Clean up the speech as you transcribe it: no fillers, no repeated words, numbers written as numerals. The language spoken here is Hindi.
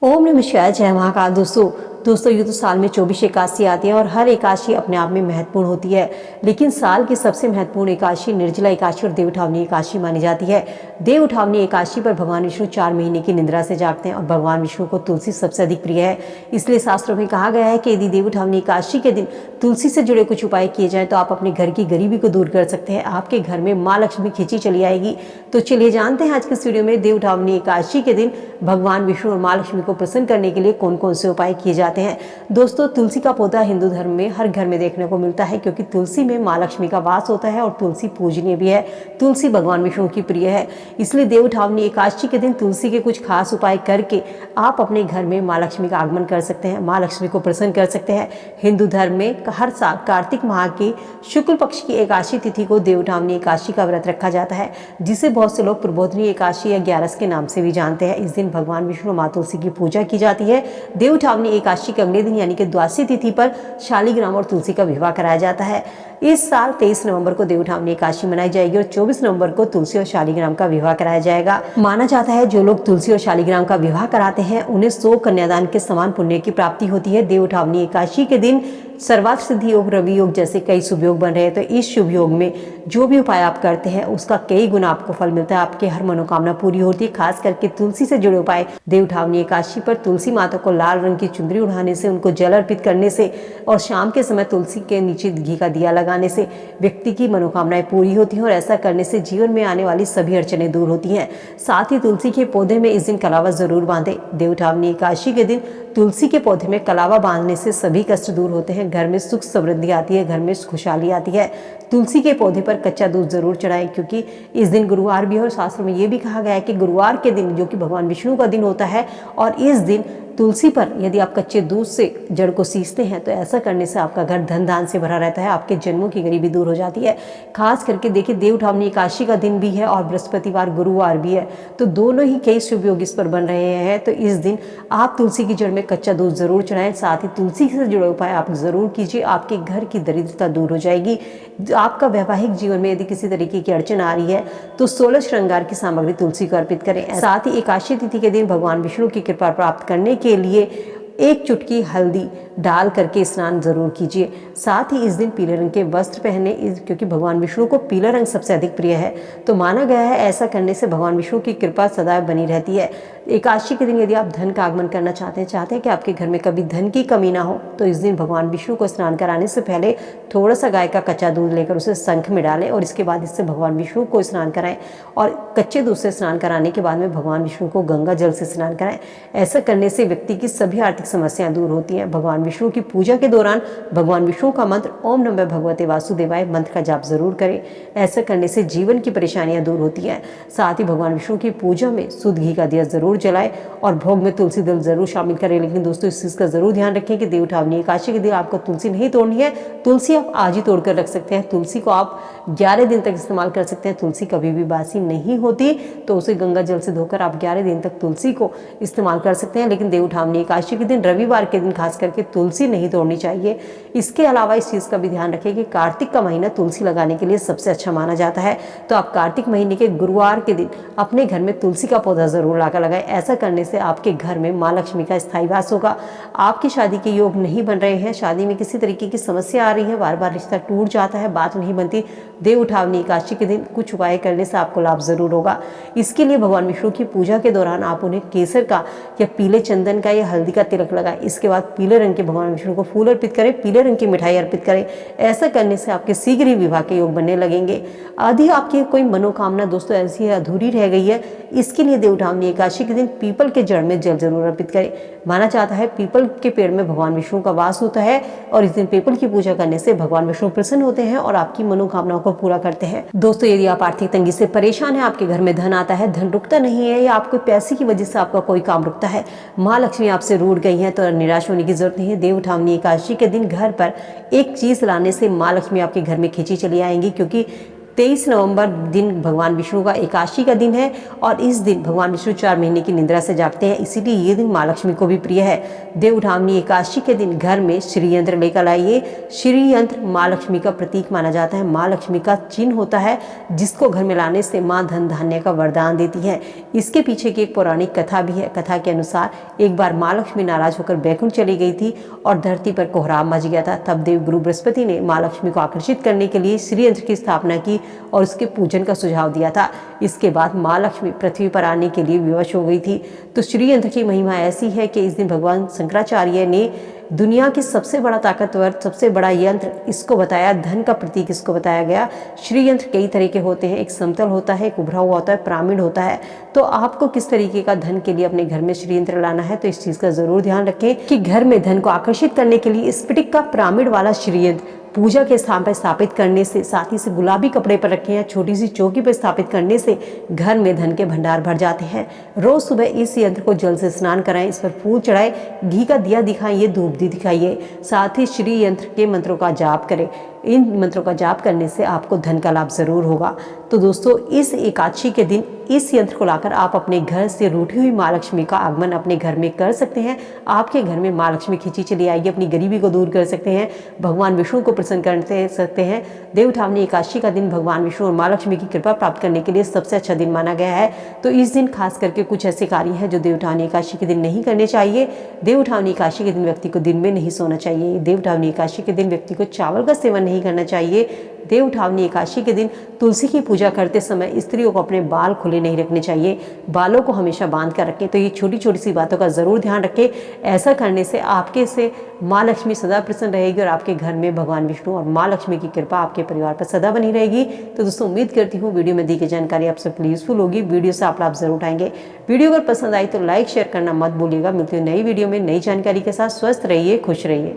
ओम नमः शिवाय। जय महाकाल। दोस्तों ये तो साल में 24 एकादशी आती है और हर एकादशी अपने आप में महत्वपूर्ण होती है। लेकिन साल की सबसे महत्वपूर्ण एकादशी निर्जला एकादशी और देव उठावनी एकादशी मानी जाती है। देव उठावनी एकादशी पर भगवान विष्णु 4 महीने की निद्रा से जागते हैं और भगवान विष्णु को तुलसी सबसे अधिक प्रिय है। इसलिए शास्त्रों में कहा गया है कि यदि देव उठावनी एकादशी के दिन तुलसी से जुड़े कुछ उपाय किए जाए तो आप अपने घर की गरीबी को दूर कर सकते हैं। आपके घर में माँ लक्ष्मी खींची चली आएगी। तो चलिए जानते हैं आज के वीडियो में देव उठावनी एकादशी के दिन भगवान विष्णु और माँ लक्ष्मी को प्रसन्न करने के लिए कौन कौन से उपाय किए जाते हैं। दोस्तों तुलसी का पौधा हिंदू धर्म में हर घर में देखने को मिलता है, क्योंकि तुलसी में माँ लक्ष्मी का वास होता है और तुलसी पूजनीय भी है। तुलसी भगवान विष्णु की प्रिय है। इसलिए देव उठावनी एकादशी के दिन तुलसी के कुछ खास उपाय करके आप अपने घर में माँ लक्ष्मी का आगमन कर सकते हैं, माँ लक्ष्मी को प्रसन्न कर सकते हैं। हिंदू धर्म में हर साल कार्तिक माह की शुक्ल पक्ष की एकादशी तिथि को देव उठावनी एकादशी का व्रत रखा जाता है, जिसे बहुत से लोग प्रबोधनी एकादशी या 11 के नाम से भी जानते हैं। इस दिन भगवान विष्णु माँ तुलसी की पूजा की जाती है। देव उठावनी एकादशी के अगले दिन यानी कि द्वादशी तिथि पर शालिग्राम और तुलसी का विवाह कराया जाता है। इस साल 23 नवंबर को देव उठावनी एकादशी मनाई जाएगी और 24 नवंबर को तुलसी और शालिग्राम का विवाह कराया जाएगा। माना जाता है जो लोग तुलसी और शालिग्राम का विवाह कराते हैं उन्हें 100 कन्यादान के समान पुण्य की प्राप्ति होती है। देव उठावनी एकादशी के दिन सर्वार्थ सिद्धि योग, रवि योग जैसे कई शुभ योग बन रहे हैं। तो इस शुभ योग में जो भी उपाय आप करते हैं उसका कई गुना आपको फल मिलता है, आपकी हर मनोकामना पूरी होती है। खास करके तुलसी से जुड़े उपाय देव उठावनी एकादशी पर तुलसी माता को लाल रंग की चुंदरी उड़ाने से, उनको जल अर्पित करने से और शाम के समय तुलसी के नीचे घी का दिया लगाने से व्यक्ति की मनोकामनाएं पूरी होती हैं और ऐसा करने से जीवन में आने वाली सभी अड़चनें दूर होती हैं। साथ ही तुलसी के पौधे में इस दिन कलावा जरूर बांधें। देव उठावनी एकादशी के दिन तुलसी के पौधे में कलावा बांधने से सभी कष्ट दूर होते हैं, घर में सुख समृद्धि आती है, घर में खुशहाली आती है। तुलसी के पौधे पर कच्चा दूध जरूर चढ़ाएं, क्योंकि इस दिन गुरुवार भी है और शास्त्र में ये भी कहा गया है कि गुरुवार के दिन जो कि भगवान विष्णु का दिन होता है और इस दिन तुलसी पर यदि आप कच्चे दूध से जड़ को सींचते हैं तो ऐसा करने से आपका घर धन धान से भरा रहता है, आपके जन्मों की गरीबी दूर हो जाती है। खास करके देखिए देव उठावनी एकादशी का दिन भी है और बृहस्पतिवार गुरुवार भी है, तो दोनों ही कई शुभ योग इस पर बन रहे हैं। तो इस दिन आप तुलसी की जड़ में कच्चा दूध जरूर चढ़ाएं। साथ ही तुलसी से जुड़े उपाय आप जरूर कीजिए, आपके घर की दरिद्रता दूर हो जाएगी। आपका वैवाहिक जीवन में यदि किसी तरीके की अड़चन आ रही है तो 16 श्रृंगार की सामग्री तुलसी को अर्पित करें। साथ ही एकादशी तिथि के दिन भगवान विष्णु की कृपा प्राप्त करने के लिए 1 चुटकी हल्दी डाल करके स्नान जरूर कीजिए। साथ ही इस दिन पीले रंग के वस्त्र पहने, क्योंकि भगवान विष्णु को पीला रंग सबसे अधिक प्रिय है। तो माना गया है ऐसा करने से भगवान विष्णु की कृपा सदैव बनी रहती है। एकादशी के दिन यदि आप धन का आगमन करना चाहते हैं कि आपके घर में कभी धन की कमी ना हो, तो इस दिन भगवान विष्णु को स्नान कराने से पहले थोड़ा सा गाय का कच्चा दूध लेकर उसे शंख में डालें और इसके बाद इससे भगवान विष्णु को स्नान कराएं। और कच्चे दूध से स्नान कराने के बाद में भगवान विष्णु को गंगा जल से स्नान कराएं। ऐसा करने से व्यक्ति की सभी आर्थिक समस्याएं दूर होती हैं। भगवान विष्णु की पूजा के दौरान भगवान विष्णु का मंत्र ओम नमः भगवते वासुदेवाय मंत्र का जाप जरूर करें। ऐसा करने से जीवन की परेशानियां दूर होती हैं। साथ ही भगवान विष्णु की पूजा में शुद्ध घी का दिया जरूर जलाएं और भोग में तुलसी दल जरूर शामिल करें। लेकिन दोस्तों इस चीज़ का जरूर ध्यान रखें कि देव उठावनी एकादशी के दिन आपको तुलसी नहीं तोड़नी है। तुलसी आप आज ही तोड़कर रख सकते हैं। तुलसी को आप 11 दिन तक इस्तेमाल कर सकते हैं। तुलसी कभी भी बासी नहीं होती, तो उसे गंगा जल से धोकर आप 11 दिन तक तुलसी को इस्तेमाल कर सकते हैं। लेकिन देव उठावनी एकादशी के दिन, रविवार के दिन खास करके तुलसी नहीं तोड़नी चाहिए। इसके अलावा इस चीज़ का भी ध्यान रखें कि कार्तिक का महीना तुलसी लगाने के लिए सबसे अच्छा माना जाता है। तो आप कार्तिक महीने के गुरुवार के दिन अपने घर में तुलसी का पौधा जरूर लाकर लगाएं। ऐसा करने से आपके घर में माँ लक्ष्मी का स्थायी वास होगा। आपकी शादी के योग नहीं बन रहे हैं, शादी में किसी तरीके की समस्या आ रही है, बार बार रिश्ता टूट जाता है, बात नहीं बनती, देव उठावनी एकादशी के दिन कुछ उपाय करने से आपको लाभ जरूर होगा। इसके लिए भगवान विष्णु की पूजा के दौरान आप उन्हें केसर का या पीले चंदन का या हल्दी का तिलक लगाएं। इसके बाद पीले रंग के भगवान विष्णु को फूल अर्पित करें, पीले रंग की मिठाई अर्पित करें। ऐसा करने से आपके शीघ्र ही विवाह के योग बनने लगेंगे। यदि आपकी कोई मनोकामना दोस्तों ऐसी है अधूरी रह गई है, इसके लिए देव उठावनी एकादशी के दिन पीपल के जड़ में जल जरूर अर्पित करें। माना जाता है पीपल के पेड़ में भगवान विष्णु का वास होता है और इस दिन पीपल की पूजा करने से भगवान विष्णु प्रसन्न होते हैं और आपकी मनोकामनाओं को पूरा करते हैं। दोस्तों यदि आप आर्थिक तंगी से परेशान हैं, आपके घर में धन आता है, धन रुकता नहीं है, या आपको पैसे की वजह से आपका कोई काम रुकता है, माँ लक्ष्मी आपसे रूठ गई है, तो निराश होने की जरूरत नहीं है। देव उठावनी एकादशी के दिन घर पर एक चीज लाने से माँ लक्ष्मी आपके घर में खींची चली आएंगी, क्योंकि 23 नवंबर दिन भगवान विष्णु का एकादशी का दिन है और इस दिन भगवान विष्णु 4 महीने की निद्रा से जागते हैं, इसीलिए ये दिन माँ लक्ष्मी को भी प्रिय है। देव उठावनी एकादशी के दिन घर में श्री यंत्र लेकर आइए। श्री यंत्र माँ लक्ष्मी का प्रतीक माना जाता है, माँ लक्ष्मी का चिन्ह होता है, जिसको घर में लाने से माँ धन धान्य का वरदान देती है। इसके पीछे की एक पौराणिक कथा भी है। कथा के अनुसार एक बार माँ लक्ष्मी नाराज होकर बैकुंठ चली गई थी और धरती पर कोहराम मच गया था। तब देव गुरु बृहस्पति ने माँ लक्ष्मी को आकर्षित करने के लिए श्री यंत्र की स्थापना की और उसके पूजन का सुझाव दिया था। इसके बाद माँ लक्ष्मी पृथ्वी पर आने के लिए विवश हो गई थी। तो श्री यंत्र की महिमा ऐसी है कि इस दिन भगवान शंकराचार्य ने दुनिया की सबसे बड़ा ताकतवर, सबसे बड़ा यंत्र इसको बताया, धन का प्रतीक इसको बताया गया। श्री यंत्र कई तरह के होते हैं, एक समतल होता है, एक उभरा हुआ होता है, पिरामिड होता है। तो आपको किस तरीके का धन के लिए अपने घर में श्री यंत्र लाना है, तो इस चीज का जरूर ध्यान रखें कि घर में धन को आकर्षित करने के लिए स्फटिक का पिरामिड वाला श्री यंत्र पूजा के स्थान पर स्थापित करने से, साथ ही से गुलाबी कपड़े पर रखें या छोटी सी चौकी पर स्थापित करने से घर में धन के भंडार भर जाते हैं। रोज सुबह इस यंत्र को जल से स्नान कराएं, इस पर फूल चढ़ाएं, घी का दिया दिखाइए, धूप दी दिखाइए, साथ ही श्री यंत्र के मंत्रों का जाप करें। इन मंत्रों का जाप करने से आपको धन का लाभ जरूर होगा। तो दोस्तों, इस एकादशी के दिन इस यंत्र को लाकर आप अपने घर से रूठी हुई माँ लक्ष्मी का आगमन अपने घर में कर सकते हैं। आपके घर में माँ लक्ष्मी खींची चली आएगी, अपनी गरीबी को दूर कर सकते हैं, भगवान विष्णु को प्रसन्न कर सकते हैं। देव उठावनी एकादशी का दिन भगवान विष्णु और माँ लक्ष्मी की कृपा प्राप्त करने के लिए सबसे अच्छा दिन माना गया है। तो इस दिन खास करके कुछ ऐसे कार्य हैं जो देव उठावनी एकादशी के दिन नहीं करने चाहिए। देव उठावनी एकादशी के दिन व्यक्ति को दिन में नहीं सोना चाहिए। देव उठावनी एकादशी के दिन व्यक्ति को चावल का सेवन नहीं करना चाहिए। देव उठावनी एकादशी के दिन तुलसी की पूजा करते समय स्त्रियों को अपने बाल खुले नहीं रखने चाहिए, बालों को हमेशा बांध कर रखें। तो ये छोटी छोटी सी बातों का जरूर ध्यान रखें। ऐसा करने से आपके से माँ लक्ष्मी सदा प्रसन्न रहेगी और आपके घर में भगवान विष्णु और माँ लक्ष्मी की कृपा आपके परिवार पर सदा बनी रहेगी। तो दोस्तों, उम्मीद करती हूँ वीडियो में दी गई जानकारी आप सबके लिए यूजफुल होगी। वीडियो से आप लाभ जरूर उठाएंगे। वीडियो अगर पसंद आई तो लाइक शेयर करना मत भूलिएगा। मिलती हूँ नई वीडियो में नई जानकारी के साथ। स्वस्थ रहिए, खुश रहिए।